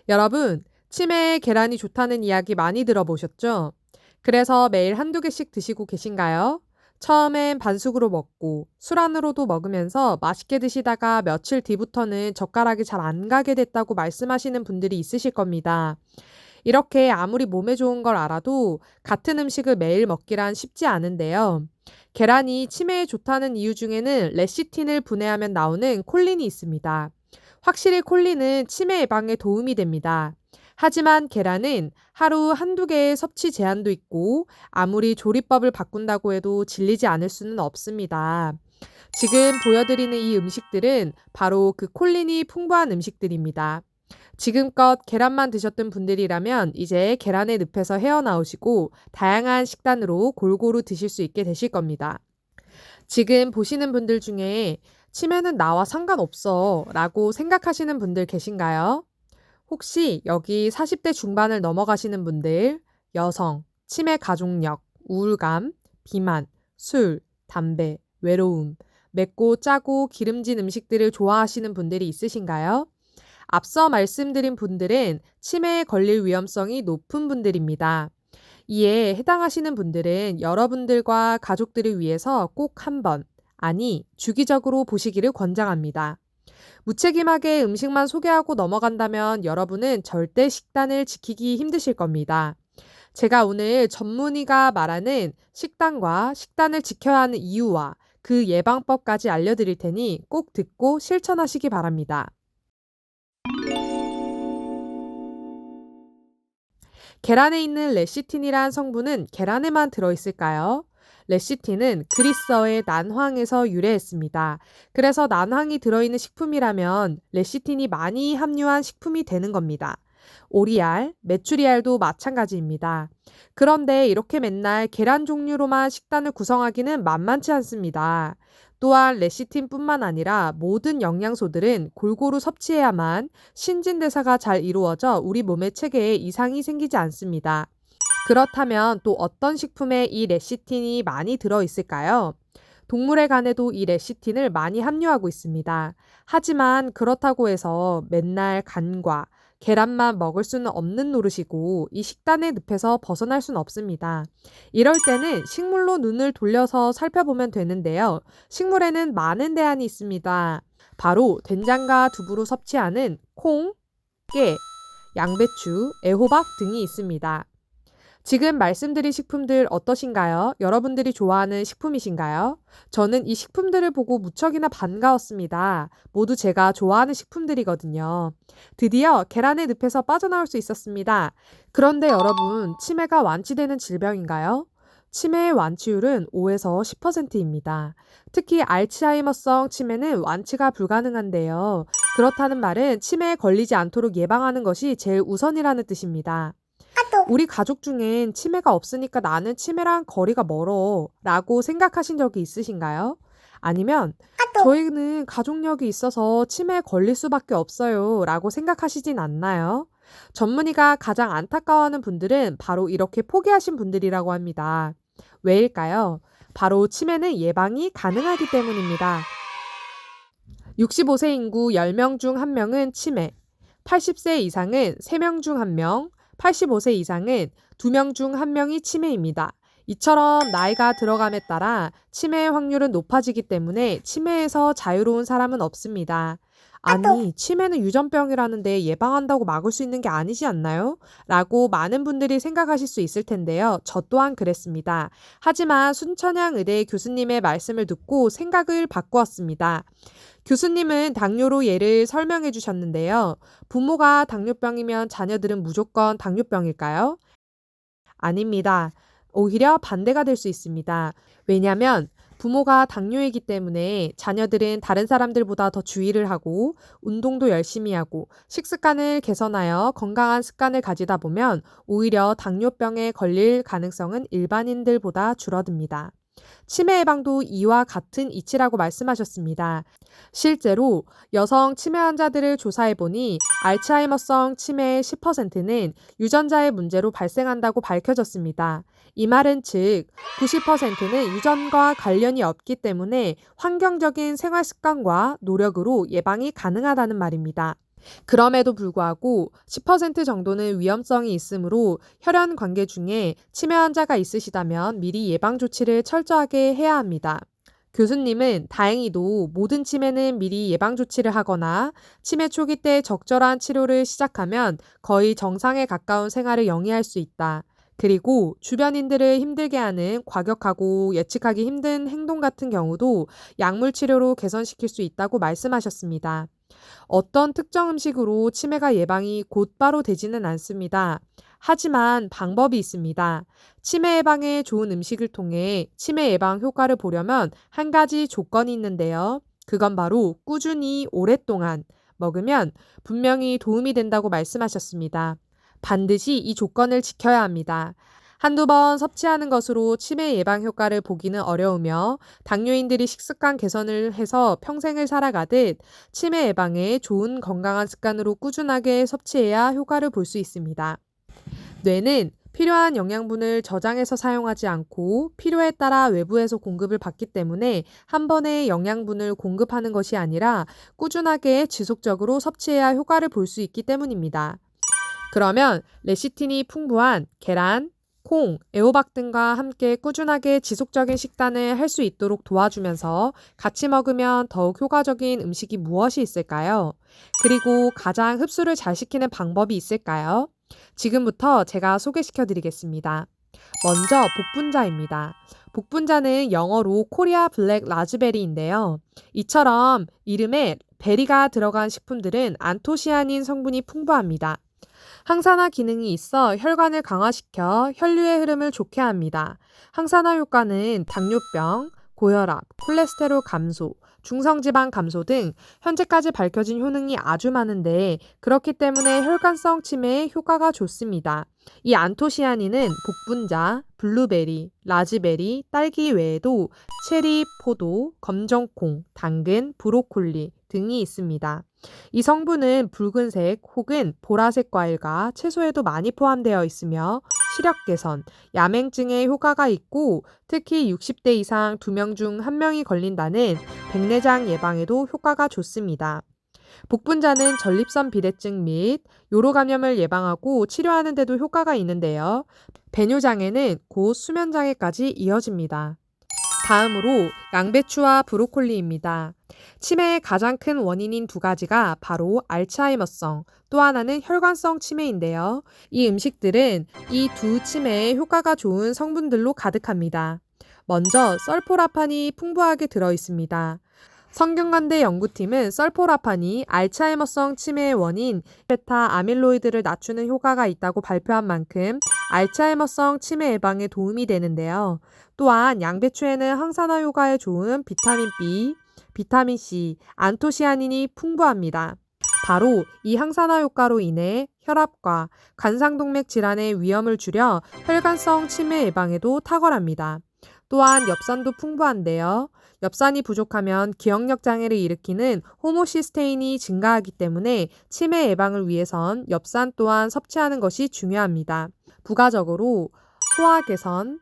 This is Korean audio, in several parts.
여러분, 치매에 계란이 좋다는 이야기 많이 들어보셨죠? 그래서 매일 한두 개씩 드시고 계신가요? 처음엔 반숙으로 먹고 술 안으로도 먹으면서 맛있게 드시다가 며칠 뒤부터는 젓가락이 잘 안 가게 됐다고 말씀하시는 분들이 있으실 겁니다. 이렇게 아무리 몸에 좋은 걸 알아도 같은 음식을 매일 먹기란 쉽지 않은데요. 계란이 치매에 좋다는 이유 중에는 레시틴을 분해하면 나오는 콜린이 있습니다. 확실히 콜린은 치매 예방에 도움이 됩니다. 하지만 계란은 하루 한두 개의 섭취 제한도 있고 아무리 조리법을 바꾼다고 해도 질리지 않을 수는 없습니다. 지금 보여드리는 이 음식들은 바로 그 콜린이 풍부한 음식들입니다. 지금껏 계란만 드셨던 분들이라면 이제 계란의 늪에서 헤어나오시고 다양한 식단으로 골고루 드실 수 있게 되실 겁니다. 지금 보시는 분들 중에 치매는 나와 상관없어 라고 생각하시는 분들 계신가요? 혹시 여기 40대 중반을 넘어가시는 분들, 여성, 치매 가족력, 우울감, 비만, 술, 담배, 외로움, 맵고 짜고 기름진 음식들을 좋아하시는 분들이 있으신가요? 앞서 말씀드린 분들은 치매에 걸릴 위험성이 높은 분들입니다. 이에 해당하시는 분들은 여러분들과 가족들을 위해서 꼭 한번, 아니, 주기적으로 보시기를 권장합니다. 무책임하게 음식만 소개하고 넘어간다면 여러분은 절대 식단을 지키기 힘드실 겁니다. 제가 오늘 전문의가 말하는 식단과 식단을 지켜야 하는 이유와 그 예방법까지 알려드릴 테니 꼭 듣고 실천하시기 바랍니다. 계란에 있는 레시틴이란 성분은 계란에만 들어있을까요? 레시틴은 그리스어의 난황에서 유래했습니다. 그래서 난황이 들어있는 식품이라면 레시틴이 많이 함유한 식품이 되는 겁니다. 오리알, 메추리알도 마찬가지입니다. 그런데 이렇게 맨날 계란 종류로만 식단을 구성하기는 만만치 않습니다. 또한 레시틴뿐만 아니라 모든 영양소들은 골고루 섭취해야만 신진대사가 잘 이루어져 우리 몸의 체계에 이상이 생기지 않습니다. 그렇다면 또 어떤 식품에 이 레시틴이 많이 들어있을까요? 동물의 간에도 이 레시틴을 많이 함유하고 있습니다. 하지만 그렇다고 해서 맨날 간과 계란만 먹을 수는 없는 노릇이고 이 식단의 늪에서 벗어날 수는 없습니다. 이럴 때는 식물로 눈을 돌려서 살펴보면 되는데요. 식물에는 많은 대안이 있습니다. 바로 된장과 두부로 섭취하는 콩, 깨, 양배추, 애호박 등이 있습니다. 지금 말씀드린 식품들 어떠신가요? 여러분들이 좋아하는 식품이신가요? 저는 이 식품들을 보고 무척이나 반가웠습니다. 모두 제가 좋아하는 식품들이거든요. 드디어 계란의 늪에서 빠져나올 수 있었습니다. 그런데 여러분, 치매가 완치되는 질병인가요? 치매의 완치율은 5에서 10%입니다. 특히 알츠하이머성 치매는 완치가 불가능한데요. 그렇다는 말은 치매에 걸리지 않도록 예방하는 것이 제일 우선이라는 뜻입니다. 우리 가족 중엔 치매가 없으니까 나는 치매랑 거리가 멀어 라고 생각하신 적이 있으신가요? 아니면 저희는 가족력이 있어서 치매에 걸릴 수밖에 없어요 라고 생각하시진 않나요? 전문의가 가장 안타까워하는 분들은 바로 이렇게 포기하신 분들이라고 합니다. 왜일까요? 바로 치매는 예방이 가능하기 때문입니다. 65세 인구 10명 중 1명은 치매, 80세 이상은 3명 중 1명, 85세 이상은 2명 중 1명이 치매입니다. 이처럼 나이가 들어감에 따라 치매의 확률은 높아지기 때문에 치매에서 자유로운 사람은 없습니다. 아니, 치매는 유전병이라는데 예방한다고 막을 수 있는 게 아니지 않나요? 라고 많은 분들이 생각하실 수 있을 텐데요. 저 또한 그랬습니다. 하지만 순천향 의대 교수님의 말씀을 듣고 생각을 바꾸었습니다. 교수님은 당뇨로 예를 설명해 주셨는데요. 부모가 당뇨병이면 자녀들은 무조건 당뇨병일까요? 아닙니다. 오히려 반대가 될 수 있습니다. 왜냐하면 부모가 당뇨이기 때문에 자녀들은 다른 사람들보다 더 주의를 하고 운동도 열심히 하고 식습관을 개선하여 건강한 습관을 가지다 보면 오히려 당뇨병에 걸릴 가능성은 일반인들보다 줄어듭니다. 치매 예방도 이와 같은 이치라고 말씀하셨습니다. 실제로 여성 치매 환자들을 조사해보니 알츠하이머성 치매의 10%는 유전자의 문제로 발생한다고 밝혀졌습니다. 이 말은 즉 90%는 유전과 관련이 없기 때문에 환경적인 생활 습관과 노력으로 예방이 가능하다는 말입니다. 그럼에도 불구하고 10% 정도는 위험성이 있으므로 혈연 관계 중에 치매 환자가 있으시다면 미리 예방 조치를 철저하게 해야 합니다. 교수님은 다행히도 모든 치매는 미리 예방 조치를 하거나 치매 초기 때 적절한 치료를 시작하면 거의 정상에 가까운 생활을 영위할 수 있다. 그리고 주변인들을 힘들게 하는 과격하고 예측하기 힘든 행동 같은 경우도 약물 치료로 개선시킬 수 있다고 말씀하셨습니다. 어떤 특정 음식으로 치매가 예방이 곧바로 되지는 않습니다. 하지만 방법이 있습니다. 치매 예방에 좋은 음식을 통해 치매 예방 효과를 보려면 한 가지 조건이 있는데요. 그건 바로 꾸준히 오랫동안 먹으면 분명히 도움이 된다고 말씀하셨습니다. 반드시 이 조건을 지켜야 합니다. 한두 번 섭취하는 것으로 치매 예방 효과를 보기는 어려우며 당뇨인들이 식습관 개선을 해서 평생을 살아가듯 치매 예방에 좋은 건강한 습관으로 꾸준하게 섭취해야 효과를 볼 수 있습니다. 뇌는 필요한 영양분을 저장해서 사용하지 않고 필요에 따라 외부에서 공급을 받기 때문에 한 번에 영양분을 공급하는 것이 아니라 꾸준하게 지속적으로 섭취해야 효과를 볼 수 있기 때문입니다. 그러면 레시틴이 풍부한 계란, 콩, 애호박 등과 함께 꾸준하게 지속적인 식단을 할 수 있도록 도와주면서 같이 먹으면 더욱 효과적인 음식이 무엇이 있을까요? 그리고 가장 흡수를 잘 시키는 방법이 있을까요? 지금부터 제가 소개시켜 드리겠습니다. 먼저 복분자입니다. 복분자는 영어로 코리아 블랙 라즈베리인데요. 이처럼 이름에 베리가 들어간 식품들은 안토시아닌 성분이 풍부합니다. 항산화 기능이 있어 혈관을 강화시켜 혈류의 흐름을 좋게 합니다. 항산화 효과는 당뇨병, 고혈압, 콜레스테롤 감소, 중성지방 감소 등 현재까지 밝혀진 효능이 아주 많은데 그렇기 때문에 혈관성 치매에 효과가 좋습니다. 이 안토시아닌은 복분자, 블루베리, 라즈베리, 딸기 외에도 체리, 포도, 검정콩, 당근, 브로콜리 등이 있습니다. 이 성분은 붉은색 혹은 보라색 과일과 채소에도 많이 포함되어 있으며 시력 개선, 야맹증에 효과가 있고 특히 60대 이상 2명 중 1명이 걸린다는 백내장 예방에도 효과가 좋습니다. 복분자는 전립선 비대증 및 요로 감염을 예방하고 치료하는 데도 효과가 있는데요. 배뇨장애는 곧 수면장애까지 이어집니다. 다음으로 양배추와 브로콜리입니다. 치매의 가장 큰 원인인 두 가지가 바로 알츠하이머성, 또 하나는 혈관성 치매인데요. 이 음식들은 이 두 치매에 효과가 좋은 성분들로 가득합니다. 먼저 설포라판이 풍부하게 들어 있습니다. 성균관대 연구팀은 설포라판이 알츠하이머성 치매의 원인 베타 아밀로이드를 낮추는 효과가 있다고 발표한 만큼 알츠하이머성 치매 예방에 도움이 되는데요. 또한 양배추에는 항산화 효과에 좋은 비타민 B, 비타민 C, 안토시아닌이 풍부합니다. 바로 이 항산화 효과로 인해 혈압과 관상동맥 질환의 위험을 줄여 혈관성 치매 예방에도 탁월합니다. 또한 엽산도 풍부한데요. 엽산이 부족하면 기억력 장애를 일으키는 호모시스테인이 증가하기 때문에 치매 예방을 위해선 엽산 또한 섭취하는 것이 중요합니다. 부가적으로 소화 개선,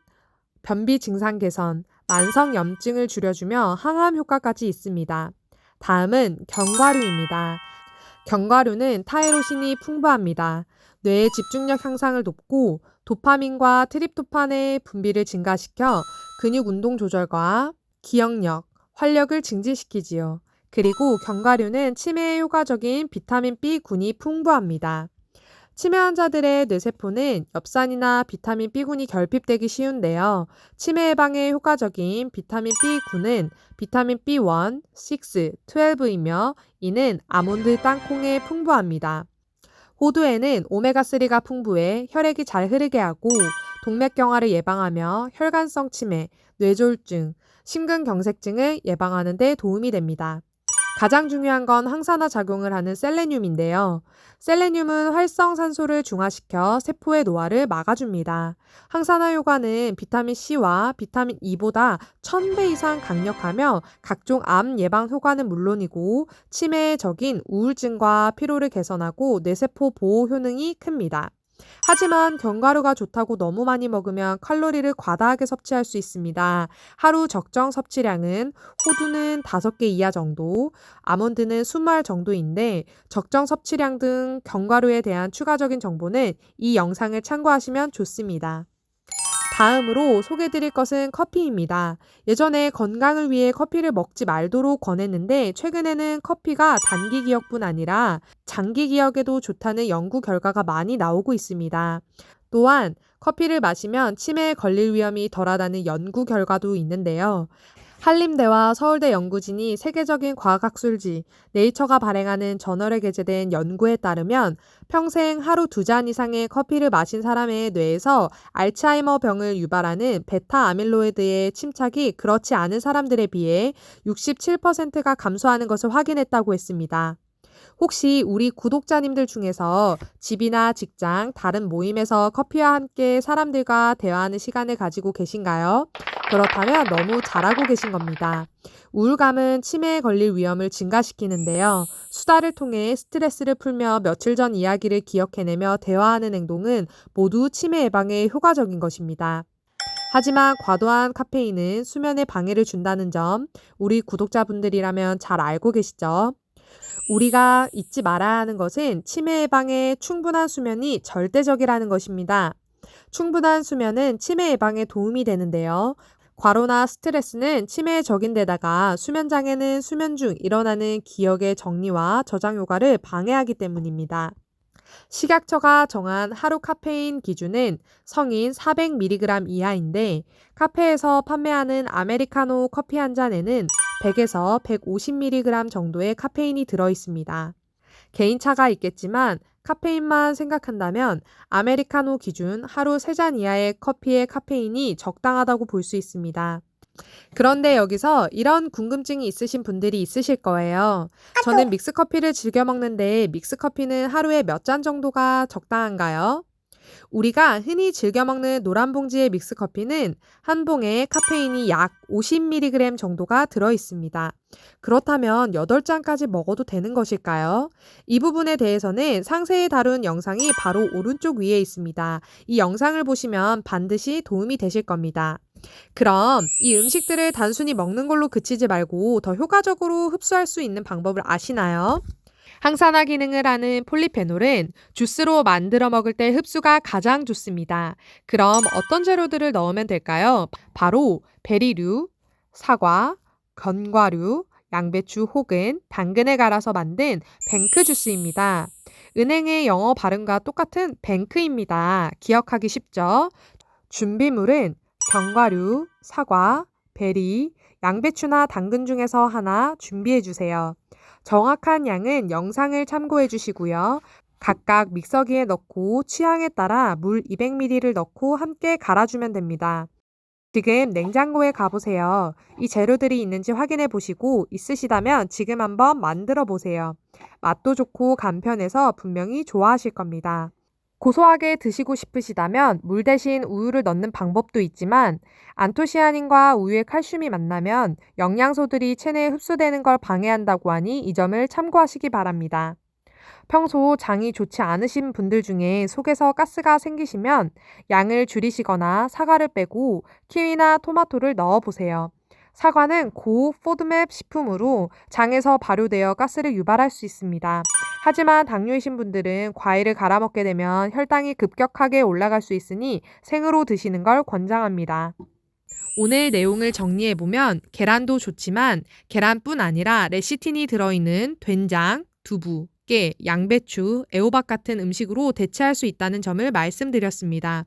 변비 증상 개선, 만성 염증을 줄여주며 항암 효과까지 있습니다. 다음은 견과류입니다. 견과류는 타이로신이 풍부합니다. 뇌의 집중력 향상을 돕고 도파민과 트립토판의 분비를 증가시켜 근육 운동 조절과 기억력, 활력을 증진시키지요. 그리고 견과류는 치매에 효과적인 비타민 B군이 풍부합니다. 치매 환자들의 뇌세포는 엽산이나 비타민 B군이 결핍되기 쉬운데요. 치매 예방에 효과적인 비타민 B군은 비타민 B1, 6, 12이며 이는 아몬드 땅콩에 풍부합니다. 호두에는 오메가3가 풍부해 혈액이 잘 흐르게 하고 동맥경화를 예방하며 혈관성 치매, 뇌졸중, 심근경색증을 예방하는 데 도움이 됩니다. 가장 중요한 건 항산화 작용을 하는 셀레늄인데요. 셀레늄은 활성산소를 중화시켜 세포의 노화를 막아줍니다. 항산화 효과는 비타민 C와 비타민 E보다 1000배 이상 강력하며 각종 암 예방 효과는 물론이고 치매에 적인 우울증과 피로를 개선하고 뇌세포 보호 효능이 큽니다. 하지만 견과류가 좋다고 너무 많이 먹으면 칼로리를 과다하게 섭취할 수 있습니다. 하루 적정 섭취량은 호두는 5개 이하 정도, 아몬드는 20알 정도인데 적정 섭취량 등 견과류에 대한 추가적인 정보는 이 영상을 참고하시면 좋습니다. 다음으로 소개드릴 것은 커피입니다. 예전에 건강을 위해 커피를 먹지 말도록 권했는데 최근에는 커피가 단기 기억뿐 아니라 장기 기억에도 좋다는 연구 결과가 많이 나오고 있습니다. 또한 커피를 마시면 치매에 걸릴 위험이 덜하다는 연구 결과도 있는데요. 한림대와 서울대 연구진이 세계적인 과학학술지 네이처가 발행하는 저널에 게재된 연구에 따르면 평생 하루 2잔 이상의 커피를 마신 사람의 뇌에서 알츠하이머 병을 유발하는 베타 아밀로이드의 침착이 그렇지 않은 사람들에 비해 67%가 감소하는 것을 확인했다고 했습니다. 혹시 우리 구독자님들 중에서 집이나 직장, 다른 모임에서 커피와 함께 사람들과 대화하는 시간을 가지고 계신가요? 그렇다면 너무 잘하고 계신 겁니다. 우울감은 치매에 걸릴 위험을 증가시키는데요. 수다를 통해 스트레스를 풀며 며칠 전 이야기를 기억해내며 대화하는 행동은 모두 치매 예방에 효과적인 것입니다. 하지만 과도한 카페인은 수면에 방해를 준다는 점 우리 구독자분들이라면 잘 알고 계시죠? 우리가 잊지 말아야 하는 것은 치매 예방에 충분한 수면이 절대적이라는 것입니다. 충분한 수면은 치매 예방에 도움이 되는데요. 과로나 스트레스는 치매에 적인데다가 수면장애는 수면 중 일어나는 기억의 정리와 저장 효과를 방해하기 때문입니다. 식약처가 정한 하루 카페인 기준은 성인 400mg 이하인데 카페에서 판매하는 아메리카노 커피 한 잔에는 100에서 150mg 정도의 카페인이 들어 있습니다. 개인차가 있겠지만 카페인만 생각한다면 아메리카노 기준 하루 3잔 이하의 커피의 카페인이 적당하다고 볼 수 있습니다. 그런데 여기서 이런 궁금증이 있으신 분들이 있으실 거예요. 저는 믹스커피를 즐겨 먹는데 믹스커피는 하루에 몇 잔 정도가 적당한가요? 우리가 흔히 즐겨 먹는 노란 봉지의 믹스커피는 한 봉에 카페인이 약 50mg 정도가 들어 있습니다. 그렇다면 8잔까지 먹어도 되는 것일까요? 이 부분에 대해서는 상세히 다룬 영상이 바로 오른쪽 위에 있습니다. 이 영상을 보시면 반드시 도움이 되실 겁니다. 그럼 이 음식들을 단순히 먹는 걸로 그치지 말고 더 효과적으로 흡수할 수 있는 방법을 아시나요? 항산화 기능을 하는 폴리페놀은 주스로 만들어 먹을 때 흡수가 가장 좋습니다. 그럼 어떤 재료들을 넣으면 될까요? 바로 베리류, 사과, 견과류, 양배추 혹은 당근을 갈아서 만든 뱅크 주스입니다. 은행의 영어 발음과 똑같은 뱅크입니다. 기억하기 쉽죠? 준비물은 견과류, 사과, 베리, 양배추나 당근 중에서 하나 준비해 주세요. 정확한 양은 영상을 참고해 주시고요. 각각 믹서기에 넣고 취향에 따라 물 200ml를 넣고 함께 갈아주면 됩니다. 지금 냉장고에 가보세요. 이 재료들이 있는지 확인해 보시고 있으시다면 지금 한번 만들어 보세요. 맛도 좋고 간편해서 분명히 좋아하실 겁니다. 고소하게 드시고 싶으시다면 물 대신 우유를 넣는 방법도 있지만 안토시아닌과 우유의 칼슘이 만나면 영양소들이 체내에 흡수되는 걸 방해한다고 하니 이 점을 참고하시기 바랍니다. 평소 장이 좋지 않으신 분들 중에 속에서 가스가 생기시면 양을 줄이시거나 사과를 빼고 키위나 토마토를 넣어보세요. 사과는 고포드맵 식품으로 장에서 발효되어 가스를 유발할 수 있습니다. 하지만 당뇨이신 분들은 과일을 갈아 먹게 되면 혈당이 급격하게 올라갈 수 있으니 생으로 드시는 걸 권장합니다. 오늘 내용을 정리해보면 계란도 좋지만 계란뿐 아니라 레시틴이 들어있는 된장, 두부, 깨, 양배추, 애호박 같은 음식으로 대체할 수 있다는 점을 말씀드렸습니다.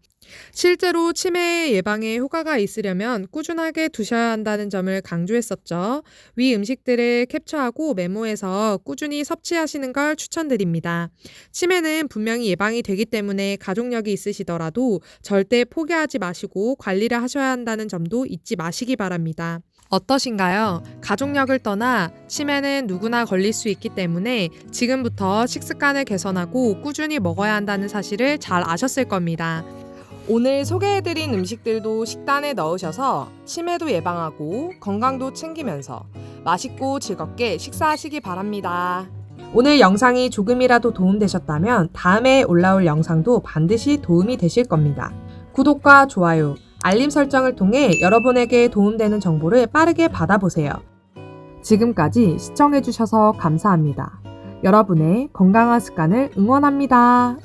실제로 치매 예방에 효과가 있으려면 꾸준하게 두셔야 한다는 점을 강조했었죠. 위 음식들을 캡처하고 메모해서 꾸준히 섭취하시는 걸 추천드립니다. 치매는 분명히 예방이 되기 때문에 가족력이 있으시더라도 절대 포기하지 마시고 관리를 하셔야 한다는 점도 잊지 마시기 바랍니다. 어떠신가요? 가족력을 떠나 치매는 누구나 걸릴 수 있기 때문에 지금부터 식습관을 개선하고 꾸준히 먹어야 한다는 사실을 잘 아셨을 겁니다. 오늘 소개해드린 음식들도 식단에 넣으셔서 치매도 예방하고 건강도 챙기면서 맛있고 즐겁게 식사하시기 바랍니다. 오늘 영상이 조금이라도 도움되셨다면 다음에 올라올 영상도 반드시 도움이 되실 겁니다. 구독과 좋아요, 알림 설정을 통해 여러분에게 도움되는 정보를 빠르게 받아보세요. 지금까지 시청해주셔서 감사합니다. 여러분의 건강한 습관을 응원합니다.